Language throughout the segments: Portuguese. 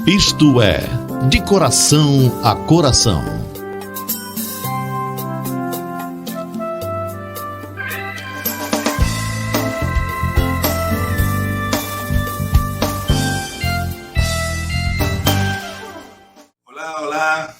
Isto é, de coração a coração. Olá,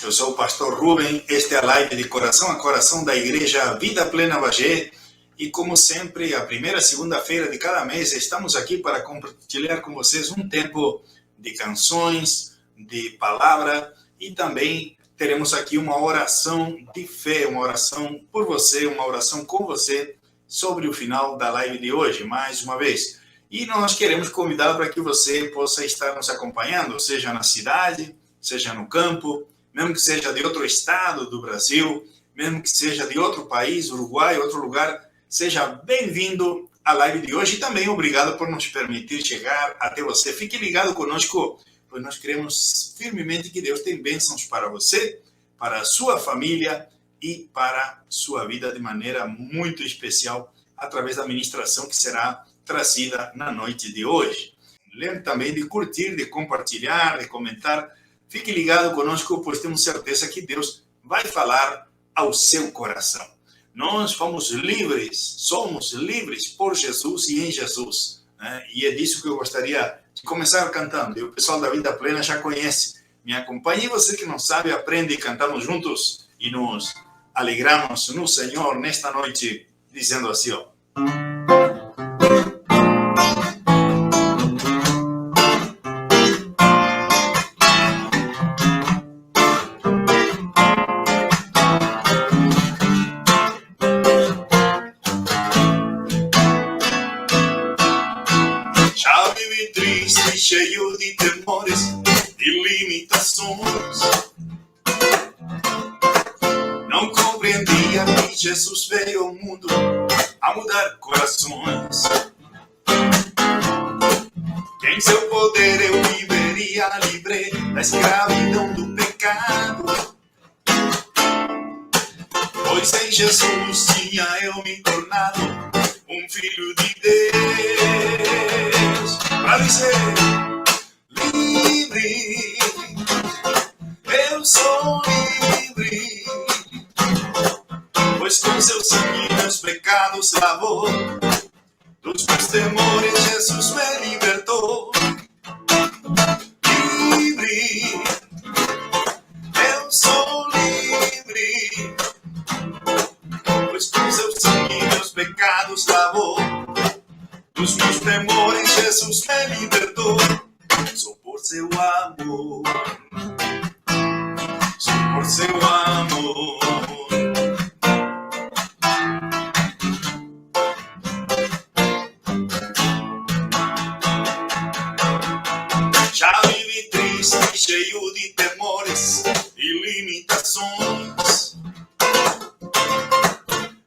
eu sou o pastor Rubem, esta é a live de coração a coração da Igreja Vida Plena Bagé. E como sempre, a primeira segunda-feira de cada mês, estamos aqui para compartilhar com vocês um tempo de canções, de palavra, e também teremos aqui uma oração de fé, uma oração por você, uma oração com você sobre o final da live de hoje, mais uma vez. E nós queremos convidá-lo para que você possa estar nos acompanhando, seja na cidade, seja no campo, mesmo que seja de outro estado do Brasil, mesmo que seja de outro país, Uruguai, outro lugar. Seja bem-vindo à live de hoje e também obrigado por nos permitir chegar até você. Fique ligado conosco, pois nós cremos firmemente que Deus tem bênçãos para você, para a sua família e para a sua vida de maneira muito especial através da ministração que será trazida na noite de hoje. Lembre também de curtir, de compartilhar, de comentar. Fique ligado conosco, pois temos certeza que Deus vai falar ao seu coração. Nós somos livres por Jesus e em Jesus, né? E é disso que eu gostaria de começar cantando. E o pessoal da Vida Plena já conhece. Me acompanhe. E você que não sabe, aprende e cantamos juntos e nos alegramos no Senhor nesta noite, dizendo assim, ó. Cheio de temores e limitações, não compreendia que Jesus veio ao mundo a mudar corações. Que em seu poder eu viveria livre da escravidão do pecado, pois em Jesus tinha eu me tornado um filho de Deus, para dizer: livre, eu sou livre, pois com seu sangue meus pecados lavou, dos meus temores Jesus me libertou. Livre, eu sou livre, pois com seu sangue meus pecados lavou, dos meus temores Jesus me libertou. Só por seu amor, só por seu amor. Já vivi triste, cheio de temores e limitações.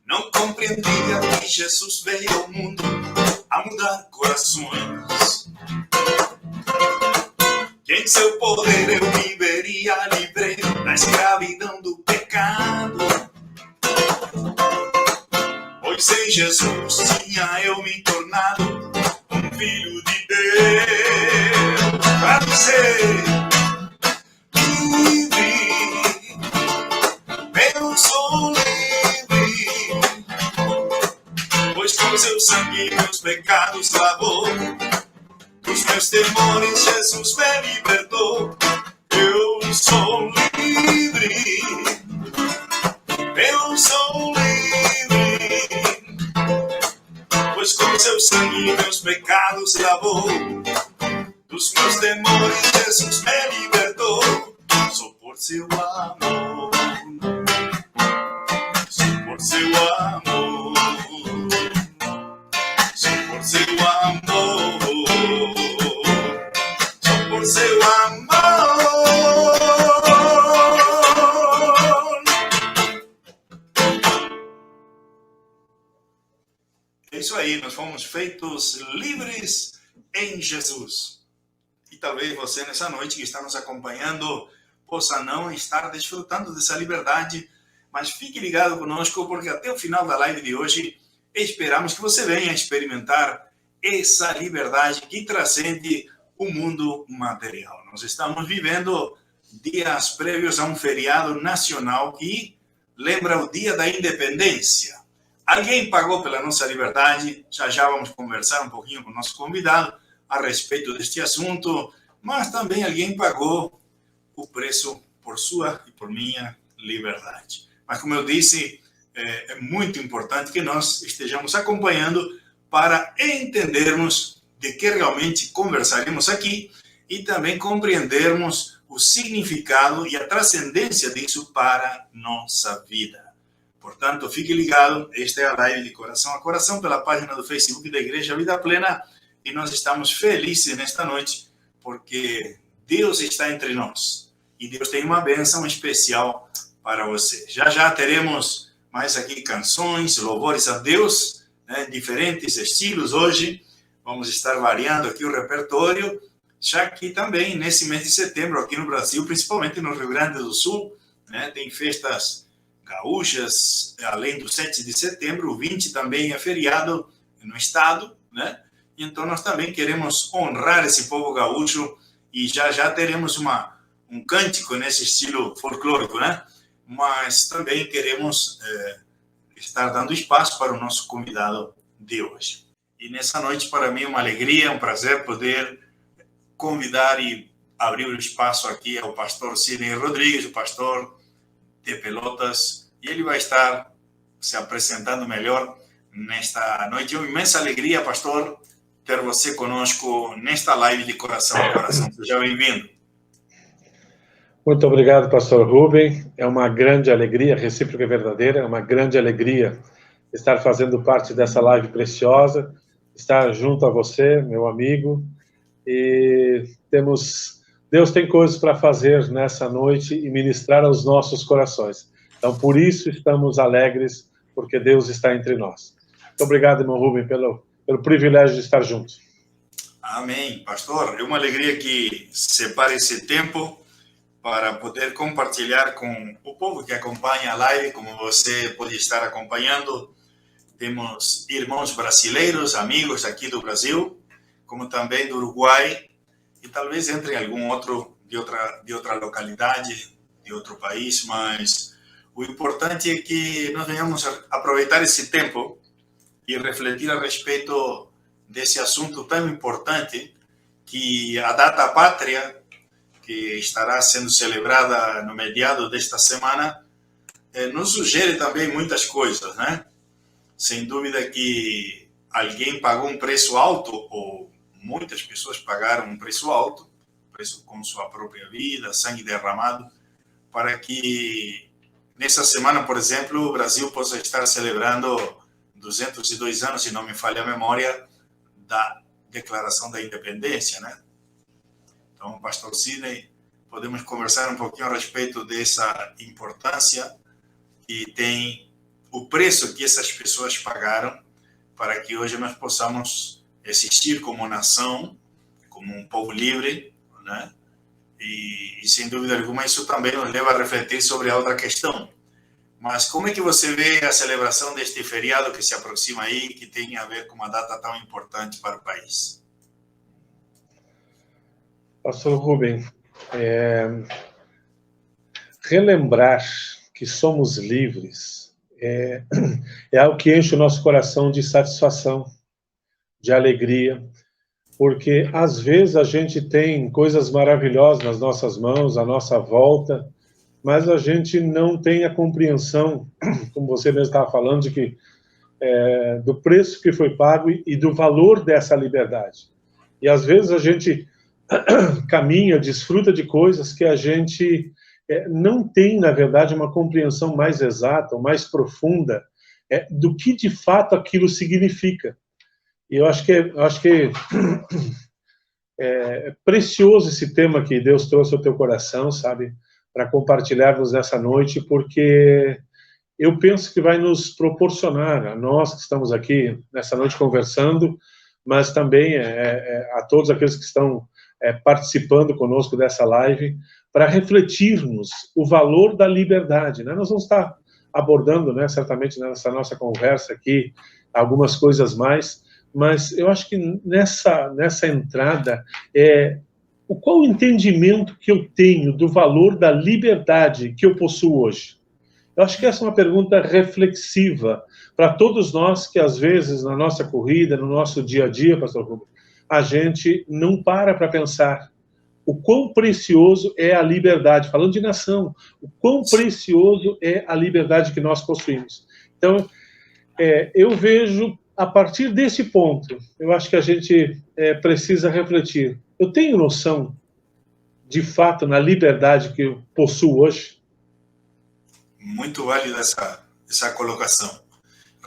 Não compreendia que Jesus veio ao mundo a mudar corações. Que em seu poder eu viveria livre da escravidão do pecado, pois em Jesus tinha eu me tornado um filho de Deus, para dizer: livre, eu sou livre, pois com seu sangue meus pecados lavou, dos meus temores Jesus me libertou. Eu sou livre, eu sou livre, pois com seu sangue meus pecados lavou, dos meus temores Jesus me libertou. Só por seu amor, só por seu amor, só por seu amor, só por seu amor. É isso aí, nós fomos feitos livres em Jesus. E talvez você nessa noite que está nos acompanhando possa não estar desfrutando dessa liberdade, mas fique ligado conosco, porque até o final da live de hoje esperamos que você venha experimentar essa liberdade que transcende o mundo material. Nós estamos vivendo dias prévios a um feriado nacional que lembra o Dia da Independência. Alguém pagou pela nossa liberdade, já vamos conversar um pouquinho com o nosso convidado a respeito deste assunto, mas também alguém pagou o preço por sua e por minha liberdade. Mas, como eu disse, é muito importante que nós estejamos acompanhando para entendermos de que realmente conversaremos aqui e também compreendermos o significado e a transcendência disso para nossa vida. Portanto, fique ligado, esta é a live de Coração a Coração pela página do Facebook da Igreja Vida Plena e nós estamos felizes nesta noite porque Deus está entre nós e Deus tem uma bênção especial para você. Já teremos mais aqui canções, louvores a Deus, né, diferentes estilos hoje. Vamos estar variando aqui o repertório, já que também nesse mês de setembro aqui no Brasil, principalmente no Rio Grande do Sul, né, tem festas gaúchas, além do 7 de setembro, o 20 também é feriado no estado, né? Então nós também queremos honrar esse povo gaúcho e já teremos um cântico nesse estilo folclórico, né? Mas também queremos estar dando espaço para o nosso convidado de hoje. E nessa noite, para mim, é uma alegria, um prazer poder convidar e abrir o espaço aqui ao pastor Sidney Rodrigues, o pastor de Pelotas, e ele vai estar se apresentando melhor nesta noite. É uma imensa alegria, pastor, ter você conosco nesta live de Coração a Coração. Seja bem-vindo. Muito obrigado, pastor Rubem. É uma grande alegria, recíproca e verdadeira, é uma grande alegria estar fazendo parte dessa live preciosa, estar junto a você, meu amigo, e Deus tem coisas para fazer nessa noite e ministrar aos nossos corações. Então, por isso estamos alegres, porque Deus está entre nós. Muito obrigado, irmão Rubem, pelo privilégio de estar junto. Amém. Pastor, é uma alegria que separe esse tempo para poder compartilhar com o povo que acompanha a live, como você pode estar acompanhando. Temos irmãos brasileiros, amigos aqui do Brasil, como também do Uruguai, e talvez entre algum outro de outra localidade, de outro país, mas o importante é que nós venhamos a aproveitar esse tempo e refletir a respeito desse assunto tão importante, que a data pátria, que estará sendo celebrada no mediado desta semana, nos sugere também muitas coisas, né? Sem dúvida que alguém pagou um preço alto, ou muitas pessoas pagaram um preço alto, preço com sua própria vida, sangue derramado, para que nessa semana, por exemplo, o Brasil possa estar celebrando 202 anos, se não me falha a memória, da Declaração da Independência, né? Então, pastor Sidney, podemos conversar um pouquinho a respeito dessa importância que tem o preço que essas pessoas pagaram para que hoje nós possamos existir como nação, como um povo livre, né? E sem dúvida alguma, isso também nos leva a refletir sobre a outra questão. Mas como é que você vê a celebração deste feriado que se aproxima aí, que tem a ver com uma data tão importante para o país? Pastor Rubem, relembrar que somos livres é algo que enche o nosso coração de satisfação, de alegria, porque às vezes a gente tem coisas maravilhosas nas nossas mãos, à nossa volta, mas a gente não tem a compreensão, como você mesmo estava falando, de que, do preço que foi pago e do valor dessa liberdade. E às vezes a gente caminha, desfruta de coisas que a gente não tem, na verdade, uma compreensão mais exata, mais profunda do que de fato aquilo significa. E eu acho que é precioso esse tema que Deus trouxe ao teu coração, sabe, para compartilharmos nessa noite, porque eu penso que vai nos proporcionar, a nós que estamos aqui nessa noite conversando, mas também a todos aqueles que estão participando conosco dessa live, para refletirmos o valor da liberdade, né? Nós vamos estar abordando, né, certamente nessa nossa conversa aqui, algumas coisas mais, mas eu acho que nessa entrada qual o entendimento que eu tenho do valor da liberdade que eu possuo hoje? Eu acho que essa é uma pergunta reflexiva para todos nós que, às vezes, na nossa corrida, no nosso dia a dia, pastor Rubem, a gente não para pensar o quão precioso é a liberdade, falando de nação, o quão precioso é a liberdade que nós possuímos. Então, eu vejo, a partir desse ponto, eu acho que a gente precisa refletir. Eu tenho noção, de fato, na liberdade que eu possuo hoje? Muito válida essa colocação.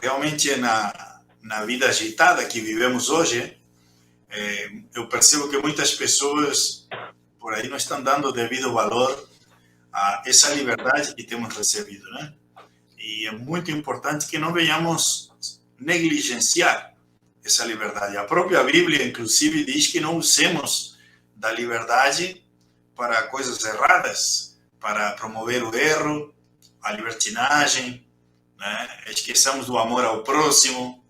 Realmente, na vida agitada que vivemos hoje, eu percebo que muitas pessoas por aí não estão dando devido valor a essa liberdade que temos recebido, né? E é muito importante que não venhamos negligenciar essa liberdade. A própria Bíblia, inclusive, diz que não usemos da liberdade para coisas erradas, para promover o erro, a libertinagem, né? Esqueçamos do amor ao próximo.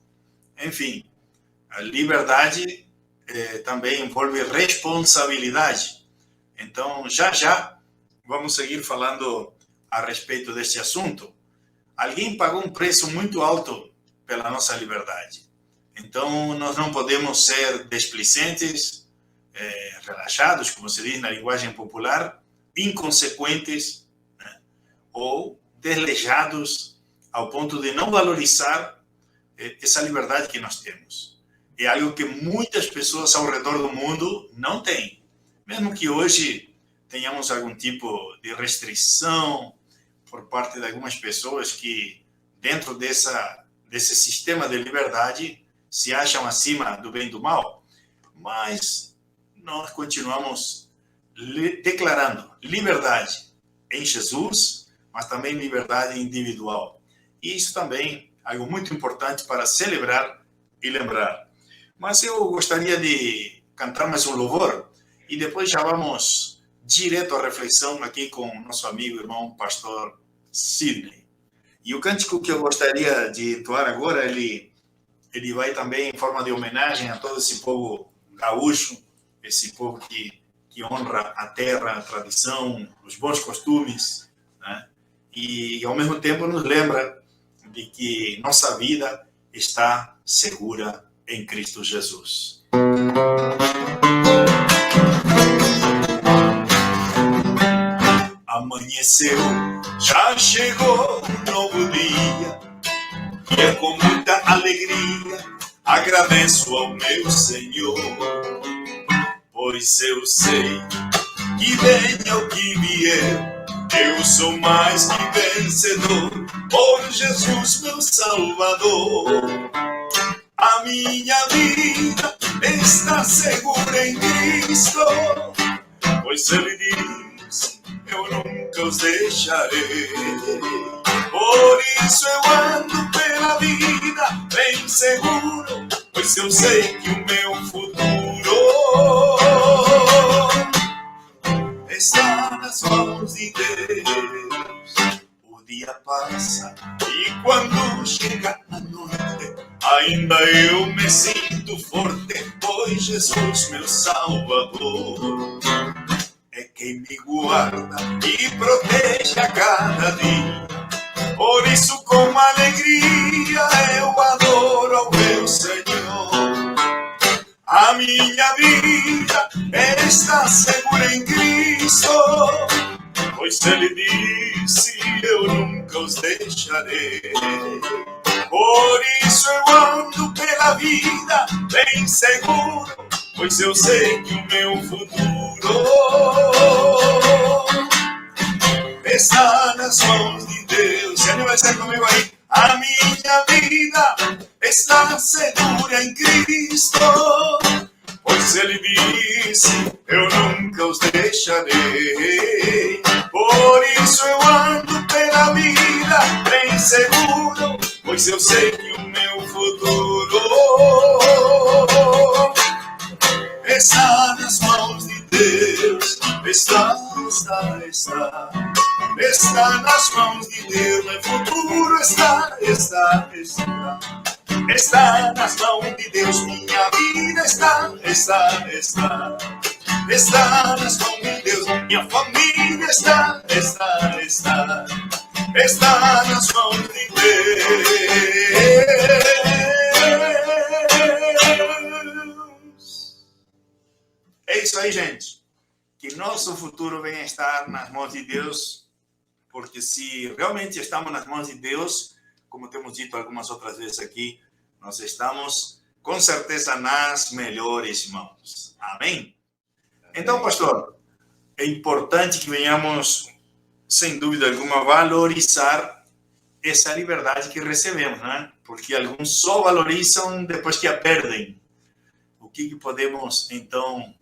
Enfim, a liberdade também envolve responsabilidade. Então, já vamos seguir falando a respeito deste assunto. Alguém pagou um preço muito alto pela nossa liberdade. Então, nós não podemos ser displicentes, relaxados, como se diz na linguagem popular, inconsequentes, né? Ou desleijados ao ponto de não valorizar essa liberdade que nós temos. É algo que muitas pessoas ao redor do mundo não têm. Mesmo que hoje tenhamos algum tipo de restrição por parte de algumas pessoas que, dentro desse sistema de liberdade, se acham acima do bem e do mal, mas nós continuamos declarando liberdade em Jesus, mas também liberdade individual. E isso também é algo muito importante para celebrar e lembrar. Mas eu gostaria de cantar mais um louvor e depois já vamos direto à reflexão aqui com o nosso amigo, irmão, pastor Sidney. E o cântico que eu gostaria de entoar agora, ele vai também em forma de homenagem a todo esse povo gaúcho, esse povo que honra a terra, a tradição, os bons costumes, né? E ao mesmo tempo nos lembra de que nossa vida está segura em Cristo Jesus. Amanheceu, já chegou um novo dia, e é com muita alegria agradeço ao meu Senhor, pois eu sei que venha o que vier, eu sou mais que vencedor, por Jesus meu Salvador. A minha vida está segura em Cristo, pois Ele diz, eu nunca os deixarei. Por isso eu ando pela vida bem seguro, pois eu sei que o meu futuro está nas mãos de Deus. O dia passa e quando chega a noite, ainda eu me sinto forte, pois Jesus, meu Salvador, é quem me guarda e protege a cada dia. Por isso, com alegria, eu adoro ao meu Senhor. A minha vida está segura em Cristo, pois Ele disse, eu nunca os deixarei. Por isso eu ando pela vida bem seguro, pois eu sei que o meu futuro está nas mãos de Deus. Se anima a dizer comigo aí. A minha vida está segura em Cristo, pois Ele disse, eu nunca os deixarei. Por isso eu ando pela vida bem seguro, pois eu sei que o meu futuro está nas mãos de Deus. Está nas mãos de Deus. Meu futuro está Está nas mãos de Deus, minha vida está nas mãos de Deus, minha família está nas mãos de Deus. É isso aí, gente. Que nosso futuro venha estar nas mãos de Deus, porque se realmente estamos nas mãos de Deus, como temos dito algumas outras vezes aqui, nós estamos com certeza nas melhores mãos. Amém? Então, pastor, é importante que venhamos, sem dúvida alguma, valorizar essa liberdade que recebemos, né? Porque alguns só valorizam depois que a perdem. O que podemos, então,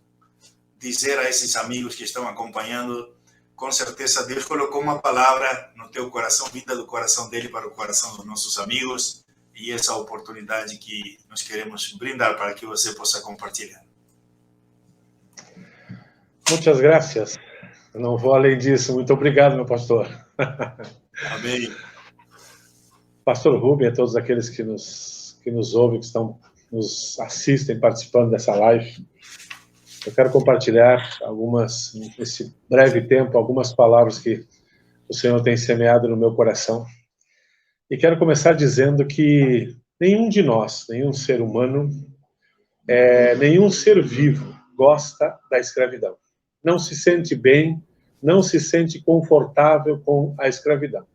dizer a esses amigos que estão acompanhando? Com certeza Deus colocou uma palavra no teu coração, vinda do coração dele para o coração dos nossos amigos, e essa oportunidade que nós queremos brindar para que você possa compartilhar. Muitas graças. Eu não vou além disso. Muito obrigado, meu pastor. Amém. Pastor Rubem, a todos aqueles que nos ouvem, que nos assistem participando dessa live, eu quero compartilhar nesse breve tempo, algumas palavras que o Senhor tem semeado no meu coração. E quero começar dizendo que nenhum de nós, nenhum ser humano, nenhum ser vivo gosta da escravidão. Não se sente bem, não se sente confortável com a escravidão.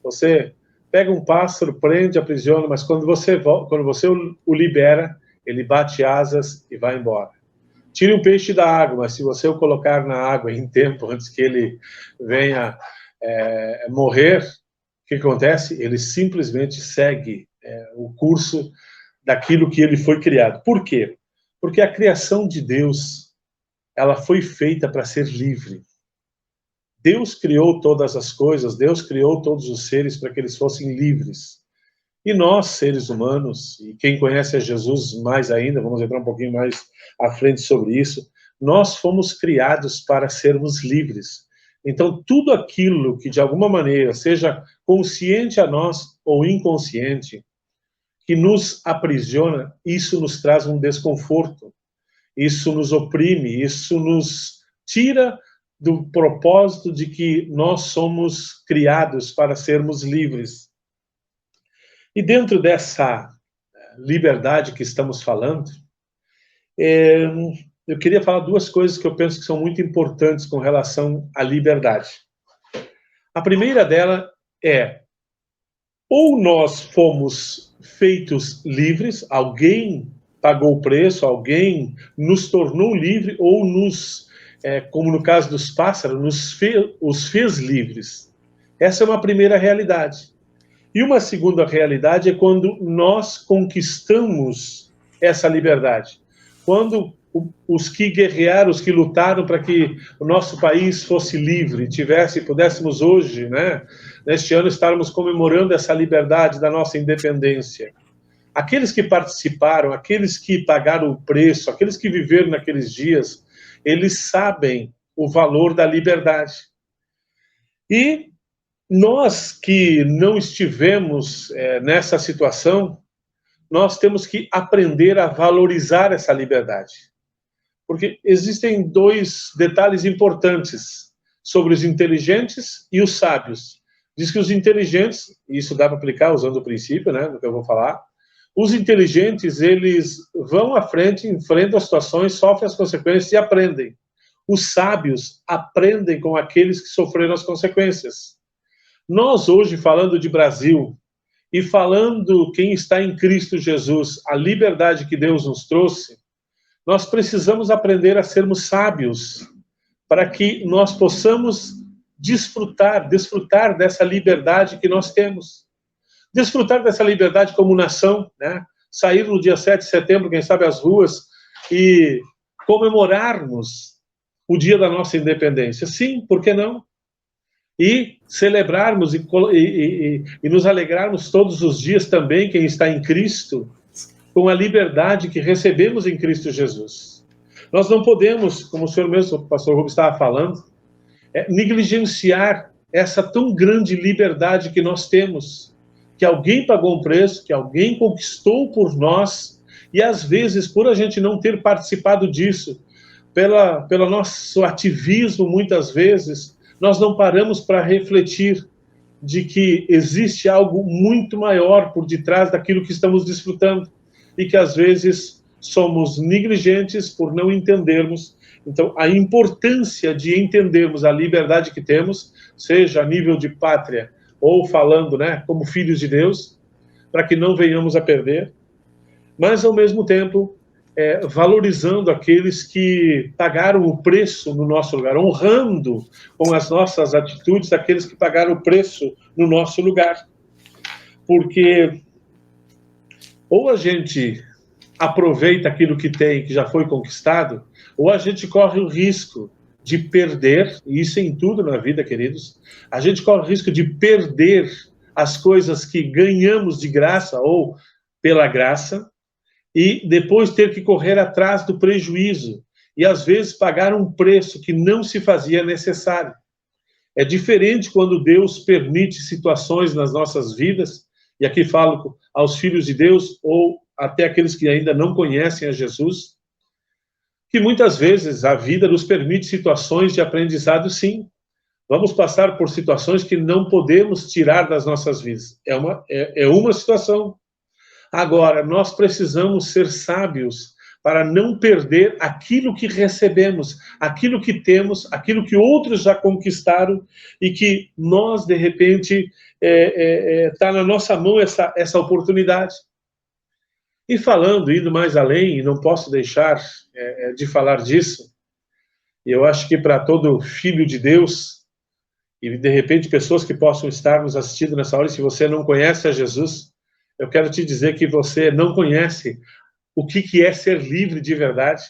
Você pega um pássaro, prende, aprisiona, mas quando você o libera, ele bate asas e vai embora. Tire um peixe da água, mas se você o colocar na água em tempo antes que ele venha morrer, o que acontece? Ele simplesmente segue o curso daquilo que ele foi criado. Por quê? Porque a criação de Deus, ela foi feita para ser livre. Deus criou todas as coisas, Deus criou todos os seres para que eles fossem livres. E nós, seres humanos, e quem conhece a Jesus mais ainda, vamos entrar um pouquinho mais à frente sobre isso, nós fomos criados para sermos livres. Então, tudo aquilo que de alguma maneira seja consciente a nós ou inconsciente, que nos aprisiona, isso nos traz um desconforto, isso nos oprime, isso nos tira do propósito de que nós somos criados para sermos livres. E dentro dessa liberdade que estamos falando, eu queria falar duas coisas que eu penso que são muito importantes com relação à liberdade. A primeira dela é, ou nós fomos feitos livres, alguém pagou o preço, alguém nos tornou livre, ou como no caso dos pássaros, os fez livres. Essa é uma primeira realidade. E uma segunda realidade é quando nós conquistamos essa liberdade. Quando os que guerrearam, os que lutaram para que o nosso país fosse livre, pudéssemos hoje, neste ano, estarmos comemorando essa liberdade da nossa independência. Aqueles que participaram, aqueles que pagaram o preço, aqueles que viveram naqueles dias, eles sabem o valor da liberdade. E nós que não estivemos nessa situação, nós temos que aprender a valorizar essa liberdade. Porque existem dois detalhes importantes sobre os inteligentes e os sábios. Diz que os inteligentes, e isso dá para aplicar usando o princípio, do que eu vou falar, os inteligentes, eles vão à frente, enfrentam as situações, sofrem as consequências e aprendem. Os sábios aprendem com aqueles que sofreram as consequências. Nós hoje, falando de Brasil, e falando quem está em Cristo Jesus, a liberdade que Deus nos trouxe, nós precisamos aprender a sermos sábios, para que nós possamos desfrutar dessa liberdade que nós temos. Desfrutar dessa liberdade como nação, sair no dia 7 de setembro, quem sabe, às ruas, e comemorarmos o dia da nossa independência. Sim, por que não? E celebrarmos e nos alegrarmos todos os dias também, quem está em Cristo, com a liberdade que recebemos em Cristo Jesus. Nós não podemos, como o senhor mesmo, o pastor Rubens estava falando, negligenciar essa tão grande liberdade que nós temos. que alguém pagou um preço, que alguém conquistou por nós, e às vezes, por a gente não ter participado disso, pelo nosso ativismo, muitas vezes, nós não paramos para refletir de que existe algo muito maior por detrás daquilo que estamos desfrutando, e que às vezes somos negligentes por não entendermos. Então, a importância de entendermos a liberdade que temos, seja a nível de pátria, ou falando, né, como filhos de Deus, para que não venhamos a perder, mas, ao mesmo tempo, valorizando aqueles que pagaram o preço no nosso lugar, honrando com as nossas atitudes aqueles que pagaram o preço no nosso lugar. Porque ou a gente aproveita aquilo que tem, que já foi conquistado, ou a gente corre o risco de perder, e isso em tudo na vida, queridos, a gente corre o risco de perder as coisas que ganhamos de graça ou pela graça, e depois ter que correr atrás do prejuízo, e às vezes pagar um preço que não se fazia necessário. É diferente quando Deus permite situações nas nossas vidas, e aqui falo aos filhos de Deus, ou até aqueles que ainda não conhecem a Jesus, que muitas vezes a vida nos permite situações de aprendizado, sim. Vamos passar por situações que não podemos tirar das nossas vidas. É uma situação. Agora, nós precisamos ser sábios para não perder aquilo que recebemos, aquilo que temos, aquilo que outros já conquistaram e que nós, de repente, está na nossa mão essa oportunidade. E falando, indo mais além, e não posso deixar de falar disso, eu acho que para todo filho de Deus, e de repente pessoas que possam estar nos assistindo nessa hora, e se você não conhece a Jesus, eu quero te dizer que você não conhece o que é ser livre de verdade,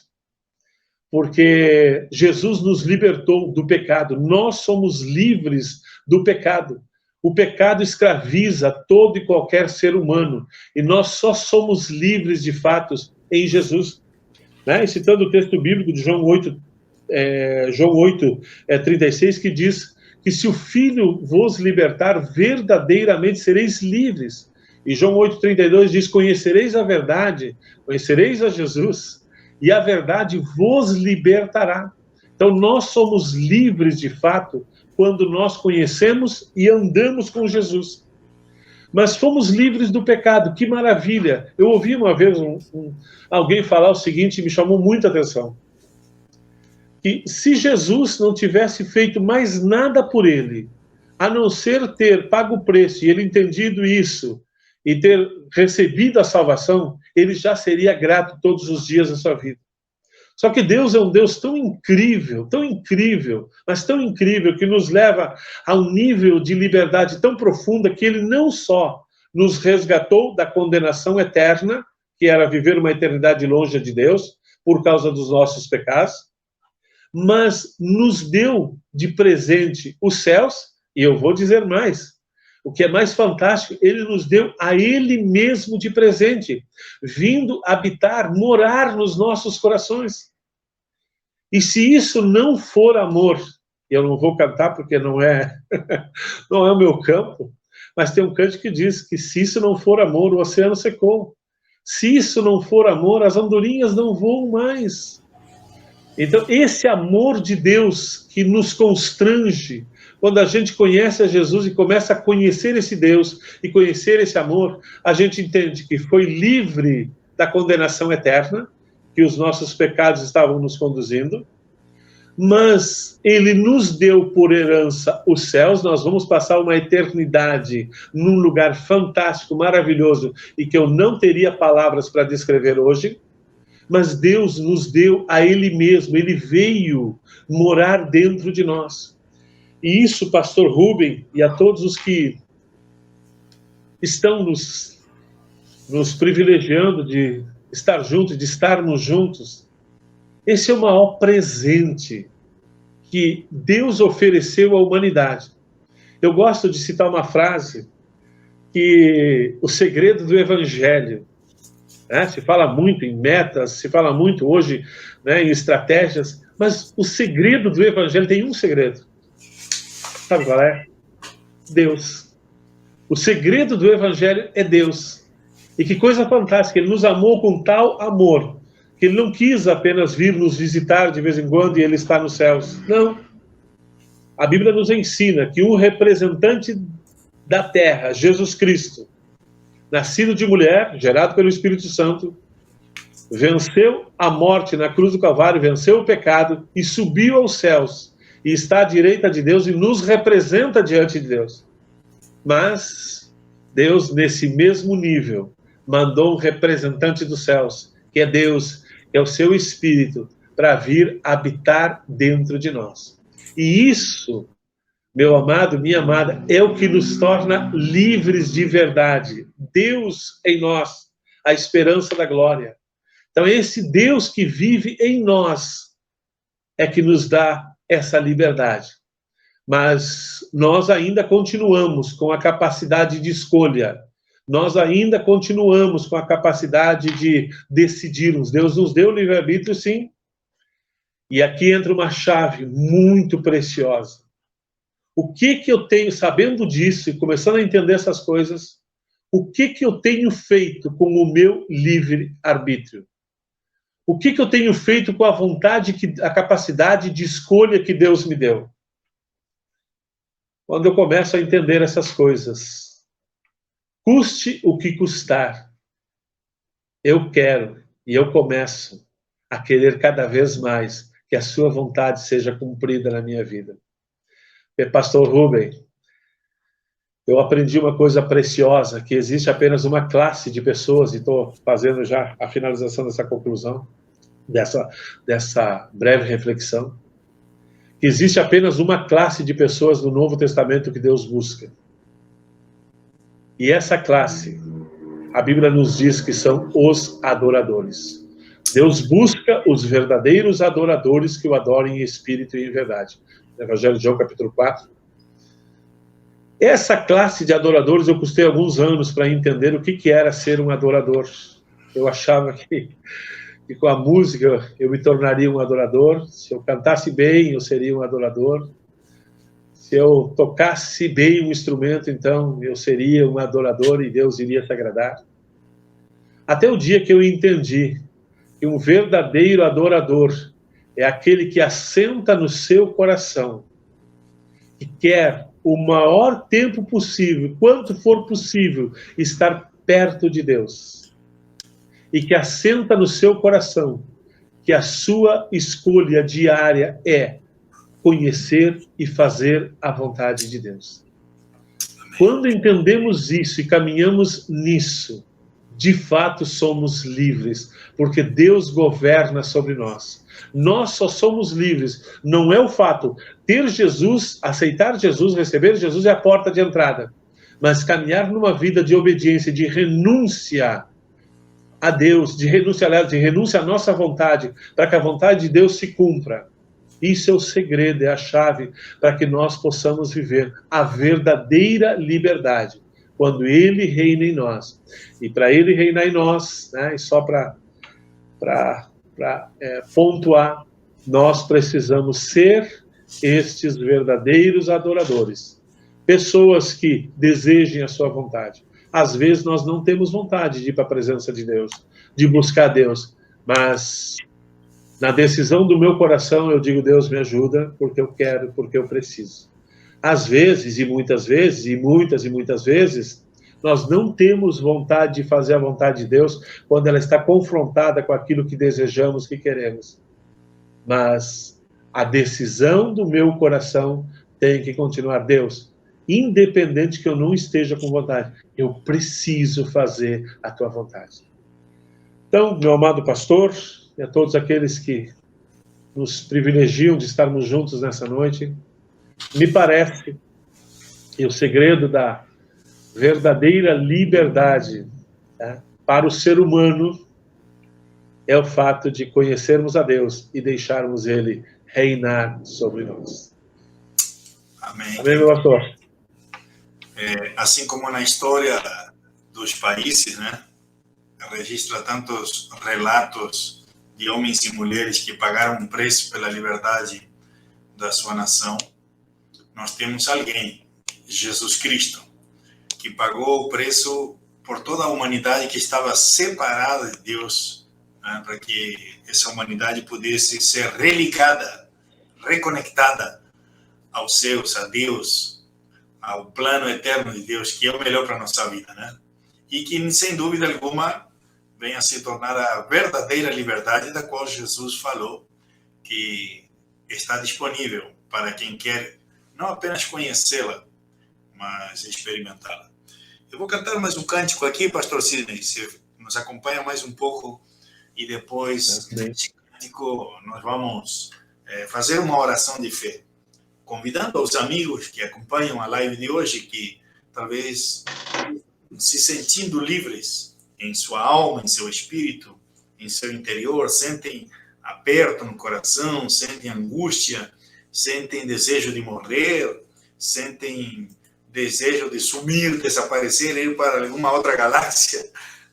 porque Jesus nos libertou do pecado, nós somos livres do pecado. O pecado escraviza todo e qualquer ser humano, e nós só somos livres de fato em Jesus. Né? E citando o texto bíblico de João 8:36, que diz que se o Filho vos libertar, verdadeiramente sereis livres. E João 8:32 diz, conhecereis a verdade, conhecereis a Jesus, e a verdade vos libertará. Então nós somos livres de fato quando nós conhecemos e andamos com Jesus. Mas fomos livres do pecado, que maravilha! Eu ouvi uma vez alguém falar o seguinte, me chamou muita atenção, que se Jesus não tivesse feito mais nada por ele, a não ser ter pago o preço, e ele entendido isso, e ter recebido a salvação, ele já seria grato todos os dias da sua vida. Só que Deus é um Deus tão incrível, mas tão incrível, que nos leva a um nível de liberdade tão profunda que ele não só nos resgatou da condenação eterna, que era viver uma eternidade longe de Deus, por causa dos nossos pecados, mas nos deu de presente os céus, e eu vou dizer mais, o que é mais fantástico, ele nos deu a ele mesmo de presente, vindo habitar, morar nos nossos corações. E se isso não for amor, eu não vou cantar porque não é o meu campo, mas tem um canto que diz que se isso não for amor, o oceano secou. Se isso não for amor, as andorinhas não voam mais. Então, esse amor de Deus que nos constrange, quando a gente conhece a Jesus e começa a conhecer esse Deus e conhecer esse amor, a gente entende que foi livre da condenação eterna, que os nossos pecados estavam nos conduzindo, mas ele nos deu por herança os céus, nós vamos passar uma eternidade num lugar fantástico, maravilhoso, e que eu não teria palavras para descrever hoje, mas Deus nos deu a ele mesmo, ele veio morar dentro de nós. E isso, pastor Rubem, e a todos os que estão nos privilegiando de estar juntos, de estarmos juntos, esse é o maior presente que Deus ofereceu à humanidade. Eu gosto de citar uma frase, que o segredo do Evangelho, né, se fala muito em metas, se fala muito hoje, né, em estratégias, mas o segredo do Evangelho tem um segredo. Sabe qual é? Deus. O segredo do Evangelho é Deus. E que coisa fantástica, Ele nos amou com tal amor, que Ele não quis apenas vir nos visitar de vez em quando e Ele está nos céus. Não. A Bíblia nos ensina que um representante da terra, Jesus Cristo, nascido de mulher, gerado pelo Espírito Santo, venceu a morte na cruz do Calvário, venceu o pecado e subiu aos céus. E está à direita de Deus e nos representa diante de Deus. Mas Deus, nesse mesmo nível, mandou um representante dos céus, que é Deus, que é o seu Espírito, para vir habitar dentro de nós. E isso, meu amado, minha amada, é o que nos torna livres de verdade. Deus em nós, a esperança da glória. Então, esse Deus que vive em nós é que nos dá essa liberdade. Mas nós ainda continuamos com a capacidade de escolha. Nós ainda continuamos com a capacidade de decidirmos. Deus nos deu o livre-arbítrio, sim. E aqui entra uma chave muito preciosa. O que eu tenho, sabendo disso e começando a entender essas coisas, o que eu tenho feito com o meu livre-arbítrio? O que eu tenho feito com a vontade, a capacidade de escolha que Deus me deu? Quando eu começo a entender essas coisas, custe o que custar, eu quero e eu começo a querer cada vez mais que a sua vontade seja cumprida na minha vida. Pastor Rubem, eu aprendi uma coisa preciosa, que existe apenas uma classe de pessoas, e estou fazendo já a finalização dessa conclusão, dessa breve reflexão, que existe apenas uma classe de pessoas no Novo Testamento que Deus busca. E essa classe, a Bíblia nos diz que são os adoradores. Deus busca os verdadeiros adoradores que o adorem em espírito e em verdade. No Evangelho de João, capítulo 4. Essa classe de adoradores, eu custei alguns anos para entender o que era ser um adorador. Eu achava que com a música eu me tornaria um adorador. Se eu cantasse bem, eu seria um adorador. Se eu tocasse bem um instrumento, então eu seria um adorador e Deus iria se agradar. Até o dia que eu entendi que um verdadeiro adorador é aquele que assenta no seu coração e quer o maior tempo possível, quanto for possível, estar perto de Deus. E que assenta no seu coração que a sua escolha diária é conhecer e fazer a vontade de Deus. Quando entendemos isso e caminhamos nisso, de fato somos livres, porque Deus governa sobre nós. Nós só somos livres. Não é o fato. Ter Jesus, aceitar Jesus, receber Jesus é a porta de entrada. Mas caminhar numa vida de obediência, de renúncia a Deus, de renúncia à nossa vontade, para que a vontade de Deus se cumpra. Isso é o segredo, é a chave para que nós possamos viver a verdadeira liberdade, quando Ele reina em nós. E para Ele reinar em nós, né, e só para pontuar, nós precisamos ser estes verdadeiros adoradores. Pessoas que desejem a sua vontade. Às vezes nós não temos vontade de ir para a presença de Deus, de buscar Deus, mas na decisão do meu coração eu digo, Deus me ajuda, porque eu quero, porque eu preciso. Às vezes, e muitas vezes, e muitas vezes, nós não temos vontade de fazer a vontade de Deus quando ela está confrontada com aquilo que desejamos, que queremos. Mas a decisão do meu coração tem que continuar. Deus, independente que eu não esteja com vontade, eu preciso fazer a tua vontade. Então, meu amado pastor, e a todos aqueles que nos privilegiam de estarmos juntos nessa noite, me parece que o segredo da verdadeira liberdade, né, para o ser humano é o fato de conhecermos a Deus e deixarmos Ele reinar sobre nós. Amém. Amém, meu pastor? Assim como na história dos países, né, registra tantos relatos de homens e mulheres que pagaram um preço pela liberdade da sua nação, nós temos alguém, Jesus Cristo, que pagou o preço por toda a humanidade que estava separada de Deus, né, para que essa humanidade pudesse ser religada, reconectada aos céus, a Deus, ao plano eterno de Deus, que é o melhor para a nossa vida, né? E que, sem dúvida alguma, venha a se tornar a verdadeira liberdade da qual Jesus falou, que está disponível para quem quer não apenas conhecê-la, mas experimentá-la. Eu vou cantar mais um cântico aqui, pastor Sidney, você nos acompanha mais um pouco e depois desse cântico nós vamos fazer uma oração de fé, convidando aos amigos que acompanham a live de hoje, que talvez se sentindo livres em sua alma, em seu espírito, em seu interior, sentem aperto no coração, sentem angústia, sentem desejo de morrer, sentem desejo de sumir, desaparecer, ir para alguma outra galáxia,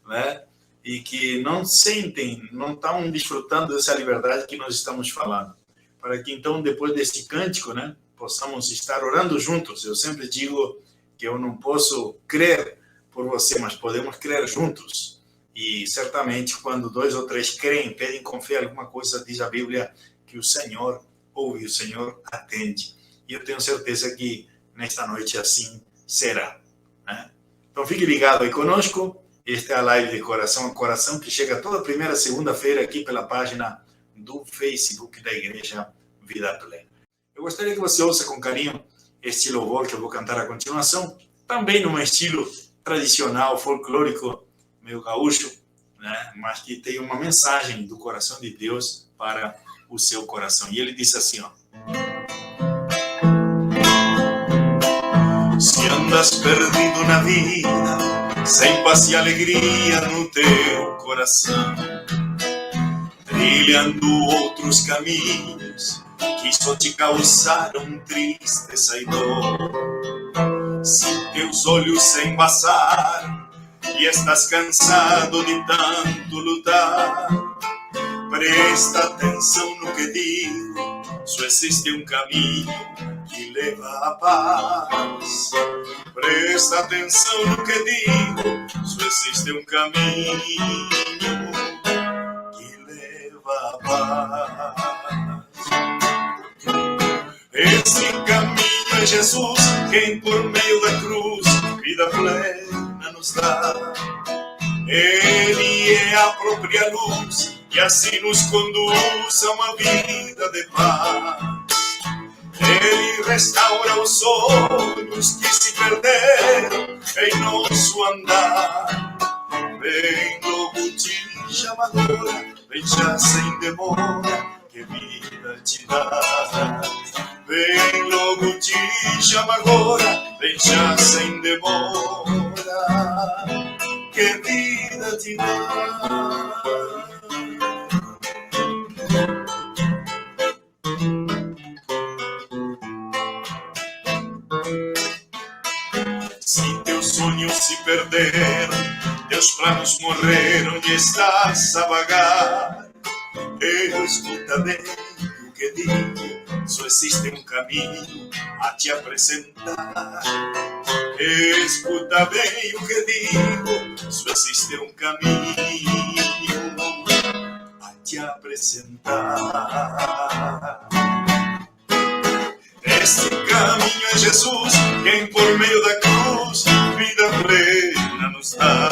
né? E que não sentem, não estão desfrutando dessa liberdade que nós estamos falando. Para que então, depois deste cântico, né, possamos estar orando juntos. Eu sempre digo que eu não posso crer por você, mas podemos crer juntos. E certamente, quando 2 ou 3 creem, pedem com fé alguma coisa, diz a Bíblia, que o Senhor ouve, o Senhor atende. E eu tenho certeza que nesta noite assim será, né? Então fique ligado aí conosco. Esta é a live de Coração a Coração, que chega toda primeira segunda-feira aqui pela página do Facebook da Igreja Vida Plena. Eu gostaria que você ouça com carinho este louvor que eu vou cantar a continuação, também num estilo tradicional, folclórico, meio gaúcho, né? Mas que tem uma mensagem do coração de Deus para o seu coração. E ele diz assim, ó: se andas perdido na vida, sem paz e alegria no teu coração, trilhando outros caminhos que só te causaram tristeza e dor, se teus olhos se embaçaram e estás cansado de tanto lutar, presta atenção no que digo, só existe um caminho que leva à paz. Presta atenção no que digo, só existe um caminho que leva à paz. Esse caminho é Jesus, quem por meio da cruz vida plena nos dá. Ele é a própria luz e assim nos conduz a uma vida de paz. Ele restaura os sonhos que se perderam em nosso andar. Vem logo te chama agora, vem já sem demora, que vida te dá. Vem logo te chama agora, vem já sem demora, que vida te dá. Se teus sonhos se perderam, teus planos morreram e estás a vagar, escuta bem o que digo, só existe um caminho a te apresentar. Escuta bem o que digo, só existe um caminho a te apresentar. Este caminho é Jesus, quem por meio da cruz vida plena nos dá.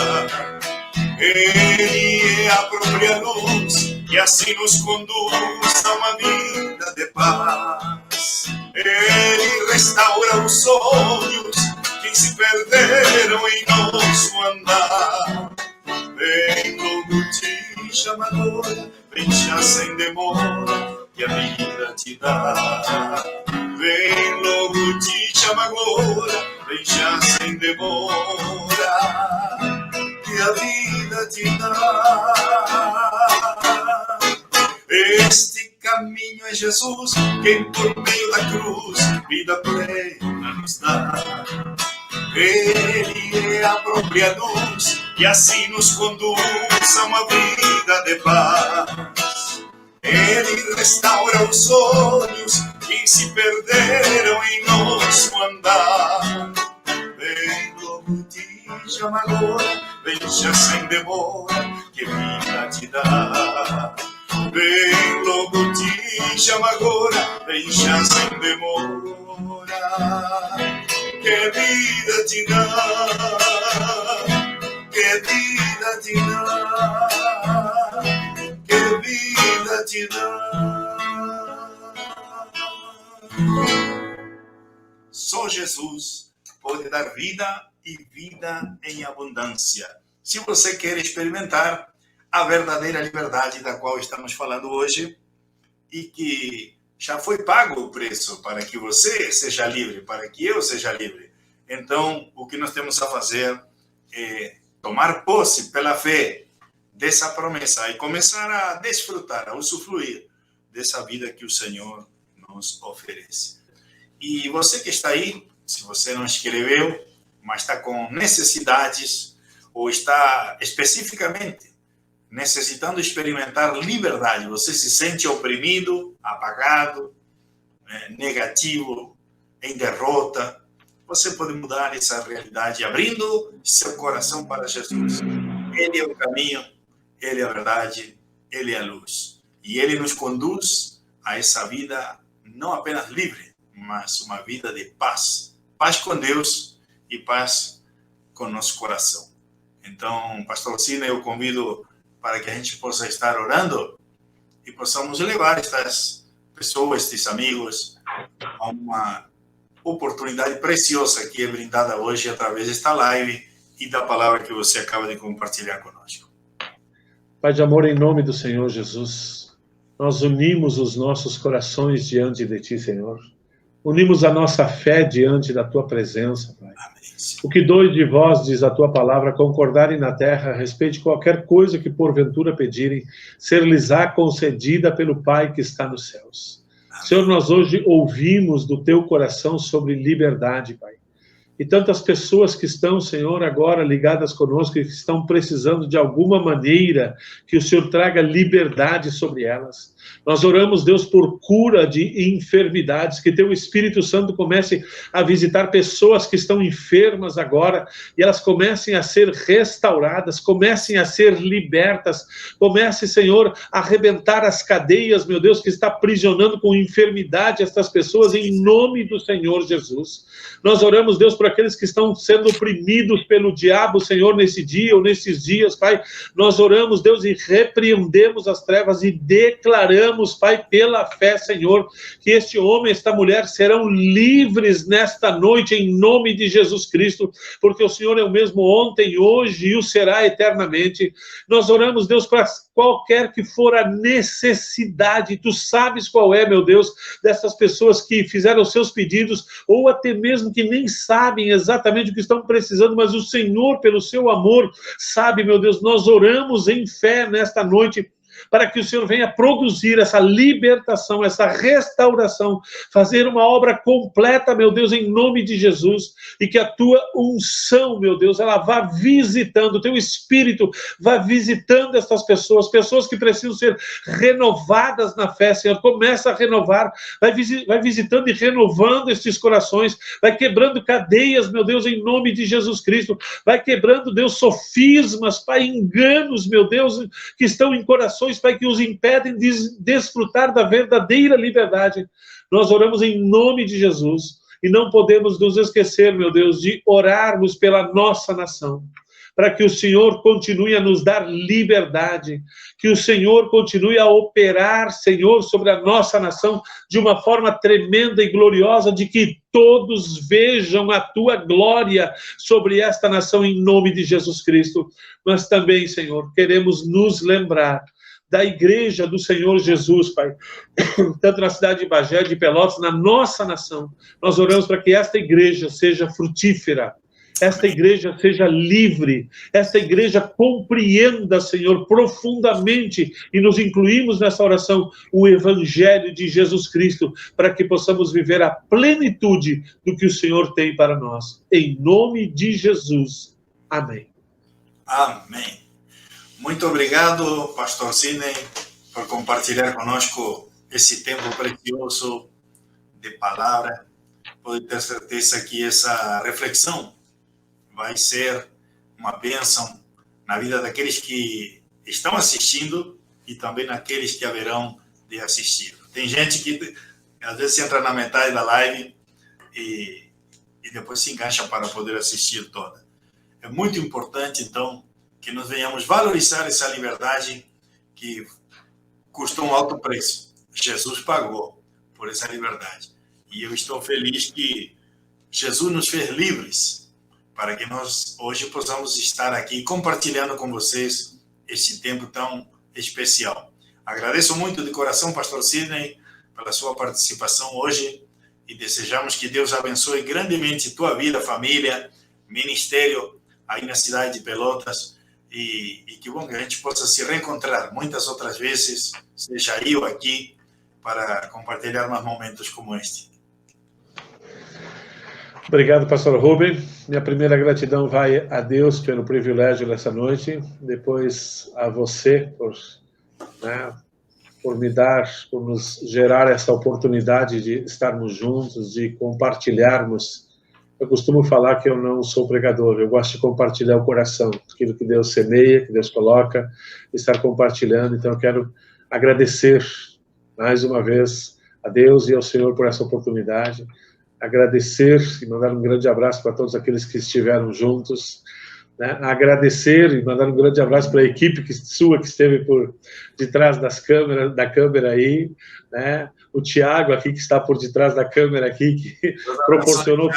Ele é a própria luz e assim nos conduz a uma vida de paz. Ele restaura os sonhos que se perderam em nosso andar. Vem logo te chama agora, vem já sem demora, que a vida te dá. Vem logo te chama agora, vem já sem demora, que a vida te dá. Este caminho é Jesus, quem por meio da cruz vida plena nos dá. Ele é a própria luz e assim nos conduz a uma vida de paz. Ele restaura os sonhos que se perderam em nosso andar. Vem logo chama agora, vem já sem demora, que vida te dá. Vem logo te chama agora, vem já sem demora, que vida te dá, que vida te dá, que vida te dá. Só Jesus pode dar vida e vida em abundância. Se você quer experimentar a verdadeira liberdade da qual estamos falando hoje e que já foi pago o preço para que você seja livre, para que eu seja livre. Então, o que nós temos a fazer é tomar posse pela fé dessa promessa e começar a desfrutar, a usufruir dessa vida que o Senhor nos oferece. E você que está aí, se você não escreveu, mas está com necessidades ou está especificamente necessitando experimentar liberdade, você se sente oprimido, apagado, negativo, em derrota, você pode mudar essa realidade abrindo seu coração para Jesus. Ele é o caminho, Ele é a verdade, Ele é a luz. E Ele nos conduz a essa vida não apenas livre, mas uma vida de paz. Paz com Deus e paz com nosso coração. Então, Pastor Sidney, eu convido para que a gente possa estar orando e possamos levar estas pessoas, estes amigos, a uma oportunidade preciosa que é brindada hoje através desta live e da palavra que você acaba de compartilhar conosco. Pai de amor, em nome do Senhor Jesus, nós unimos os nossos corações diante de Ti, Senhor. Unimos a nossa fé diante da Tua presença, Pai. Amém. O que dois de vós, diz a Tua palavra, concordarem na terra a respeito de qualquer coisa que porventura pedirem, ser-lhes-á concedida pelo Pai que está nos céus. Amém. Senhor, nós hoje ouvimos do Teu coração sobre liberdade, Pai. E tantas pessoas que estão, Senhor, agora ligadas conosco e que estão precisando de alguma maneira que o Senhor traga liberdade sobre elas. Nós oramos, Deus, por cura de enfermidades, que Teu Espírito Santo comece a visitar pessoas que estão enfermas agora e elas comecem a ser restauradas, comecem a ser libertas, comece, Senhor, a arrebentar as cadeias, meu Deus, que está aprisionando com enfermidade estas pessoas, em nome do Senhor Jesus. Nós oramos, Deus, por aqueles que estão sendo oprimidos pelo diabo, Senhor, nesse dia ou nesses dias, Pai. Nós oramos, Deus, e repreendemos as trevas e declaramos, Pai, pela fé, Senhor, que este homem, esta mulher serão livres nesta noite, em nome de Jesus Cristo, porque o Senhor é o mesmo ontem, hoje e o será eternamente. Nós oramos, Deus, para qualquer que for a necessidade, Tu sabes qual é, meu Deus, dessas pessoas que fizeram os seus pedidos, ou até mesmo que nem sabem exatamente o que estão precisando, mas o Senhor, pelo Seu amor, sabe, meu Deus. Nós oramos em fé nesta noite, para que o Senhor venha produzir essa libertação, essa restauração, fazer uma obra completa, meu Deus, em nome de Jesus, e que a Tua unção, meu Deus, ela vá visitando, o Teu Espírito vá visitando essas pessoas, pessoas que precisam ser renovadas na fé, Senhor. Começa a renovar, vai visitando e renovando estes corações, vai quebrando cadeias, meu Deus, em nome de Jesus Cristo, vai quebrando, Deus, sofismas, Pai, enganos, meu Deus, que estão em corações, Pai, que os impedem de desfrutar da verdadeira liberdade. Nós oramos em nome de Jesus e não podemos nos esquecer, meu Deus, de orarmos pela nossa nação, para que o Senhor continue a nos dar liberdade, que o Senhor continue a operar, Senhor, sobre a nossa nação de uma forma tremenda e gloriosa, de que todos vejam a Tua glória sobre esta nação em nome de Jesus Cristo. Mas também, Senhor, queremos nos lembrar da igreja do Senhor Jesus, Pai, tanto na cidade de Bagé, de Pelotas, na nossa nação. Nós oramos para que esta igreja seja frutífera, esta igreja seja livre, esta igreja compreenda, Senhor, profundamente, e nos incluímos nessa oração, o Evangelho de Jesus Cristo, para que possamos viver a plenitude do que o Senhor tem para nós. Em nome de Jesus. Amém. Amém. Muito obrigado, Pastor Sidney, por compartilhar conosco esse tempo precioso de palavra. Pode ter certeza que essa reflexão vai ser uma bênção na vida daqueles que estão assistindo e também naqueles que haverão de assistir. Tem gente que às vezes entra na metade da live e depois se engancha para poder assistir toda. É muito importante, então, que nós venhamos valorizar essa liberdade que custou um alto preço. Jesus pagou por essa liberdade. E eu estou feliz que Jesus nos fez livres para que nós hoje possamos estar aqui compartilhando com vocês este tempo tão especial. Agradeço muito de coração, Pastor Sidney, pela sua participação hoje e desejamos que Deus abençoe grandemente tua vida, família, ministério aí na cidade de Pelotas e que bom que a gente possa se reencontrar muitas outras vezes, seja eu aqui, para compartilhar mais momentos como este. Obrigado, pastor Rubem. Minha primeira gratidão vai a Deus pelo privilégio dessa noite, depois a você por me dar, por nos gerar essa oportunidade de estarmos juntos, de compartilharmos. Eu costumo falar que eu não sou pregador, eu gosto de compartilhar o coração, aquilo que Deus semeia, que Deus coloca, estar compartilhando. Então eu quero agradecer mais uma vez a Deus e ao Senhor por essa oportunidade, agradecer e mandar um grande abraço para todos aqueles que estiveram juntos, né? Agradecer e mandar um grande abraço para a equipe sua que esteve por detrás da câmera aí, né? O Tiago aqui que está por detrás da câmera aqui, que proporcionou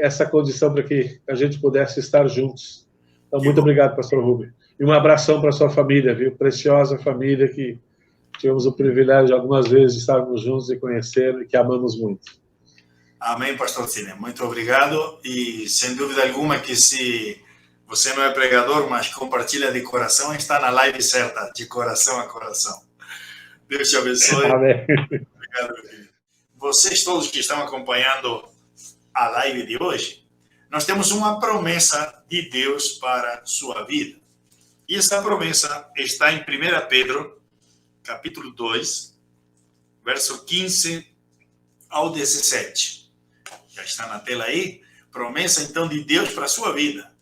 essa condição para que a gente pudesse estar juntos. Então, muito obrigado, pastor Rubem. E um abração para a sua família, viu? Preciosa família que tivemos o privilégio de algumas vezes de estarmos juntos e conhecer e que amamos muito. Amém, pastor Sidney. Muito obrigado. E sem dúvida alguma que se você não é pregador, mas compartilha de coração, está na live certa, de coração a coração. Deus te abençoe. Amém. Obrigado, meu querido. Vocês todos que estão acompanhando a live de hoje, nós temos uma promessa de Deus para a sua vida. E essa promessa está em 1 Pedro, capítulo 2, verso 15 ao 17. Já está na tela aí. Promessa, então, de Deus para a sua vida.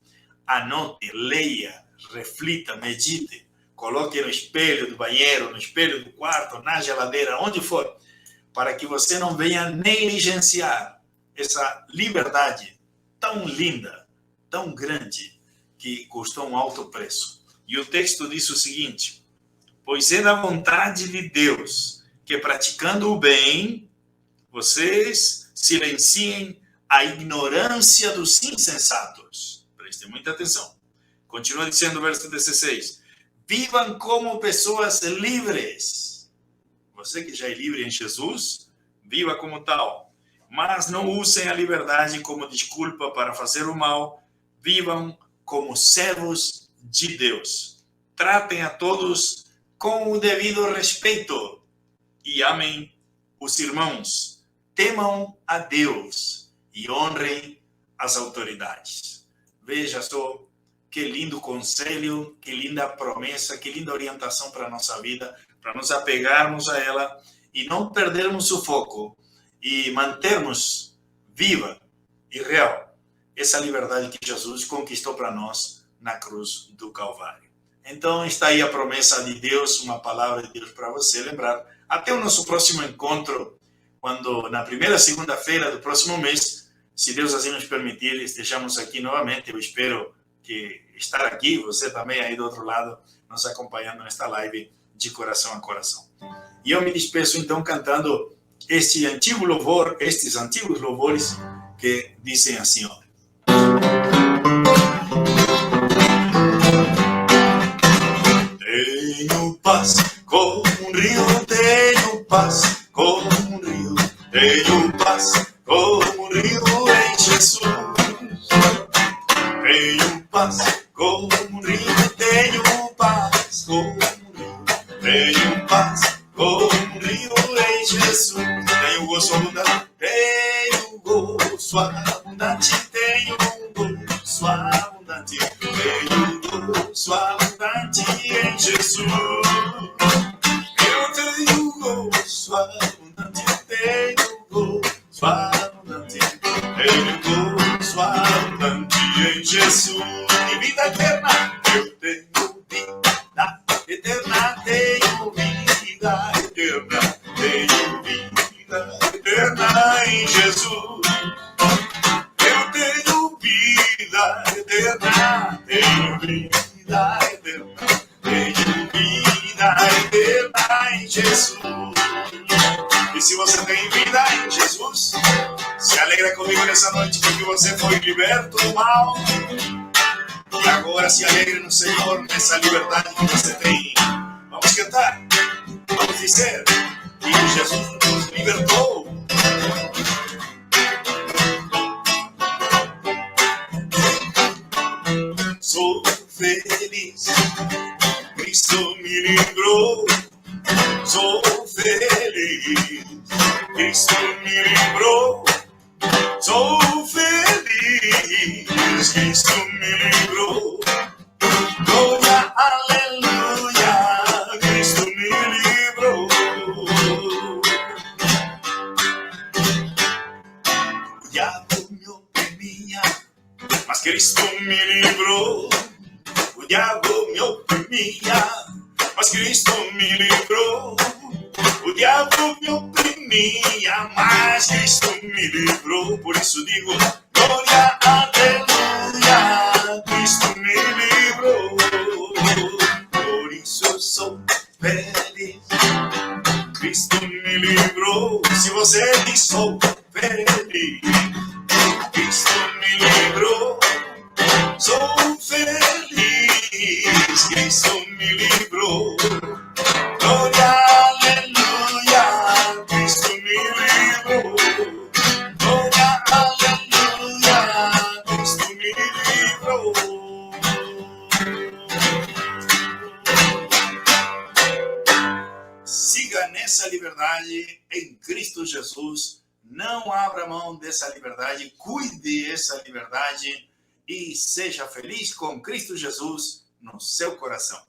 Anote, leia, reflita, medite. Coloque no espelho do banheiro, no espelho do quarto, na geladeira, onde for, para que você não venha negligenciar essa liberdade tão linda, tão grande, que custou um alto preço. E o texto diz o seguinte: pois é da vontade de Deus que, praticando o bem, vocês silenciem a ignorância dos insensatos. Prestem muita atenção. Continua dizendo o verso 16. Vivam como pessoas livres. Você que já é livre em Jesus, viva como tal. Mas não usem a liberdade como desculpa para fazer o mal. Vivam como servos de Deus. Tratem a todos com o devido respeito e amem os irmãos. Temam a Deus e honrem as autoridades. Veja só que lindo conselho, que linda promessa, que linda orientação para a nossa vida, para nos apegarmos a ela e não perdermos o foco e mantermos viva e real essa liberdade que Jesus conquistou para nós na cruz do Calvário. Então está aí a promessa de Deus, uma palavra de Deus para você lembrar. Até o nosso próximo encontro, quando na primeira segunda-feira do próximo mês, se Deus assim nos permitir, estejamos aqui novamente. Eu espero que estar aqui, você também aí do outro lado, nos acompanhando nesta live de coração a coração. E eu me despeço então cantando estes antigos louvores que dizem assim, ó. Tenho paz como um rio, tenho paz como um rio, tenho paz como um rio em Jesus. Tenho paz como um rio, tenho paz como um rio, tenho paz como um rio em Jesus. Tenho gozo abundante, tenho gozo abundante, tenho gozo abundante, tenho gozo abundante em Jesus. Eu tenho gozo abundante, tenho gozo abundante, tenho gozo abundante. abundante em Jesus. E vida eterna, eu tenho vida eterna, tenho vida eterna, tenho vida eterna em Jesus. Eu tenho vida eterna, tenho vida eterna, tenho vida eterna em Jesus. E se você tem vida em Jesus, se alegra comigo nessa noite, porque você foi liberto do mal. E agora se alegre no Senhor, nessa liberdade que você tem. Vamos cantar, vamos dizer que Jesus nos libertou. Sou feliz, Cristo me livrou. Sou feliz, Cristo me livrou. Sou feliz, Cristo me livrou. Glória, aleluia, Cristo me livrou. O diabo me oprimia, mas Cristo me livrou. O diabo me oprimia, mas Cristo me livrou. O diabo me oprimia, mas Cristo me livrou. Por isso digo, glória, aleluia, Cristo me livrou. Por isso eu sou feliz, Cristo me livrou. Se você diz sou feliz, Cristo me livrou. Sou feliz, Cristo me livrou. Glória, aleluia, Cristo me livrou. Glória, aleluia, Cristo me livrou. Siga nessa liberdade em Cristo Jesus. Não abra mão dessa liberdade, cuide dessa liberdade e seja feliz com Cristo Jesus no seu coração.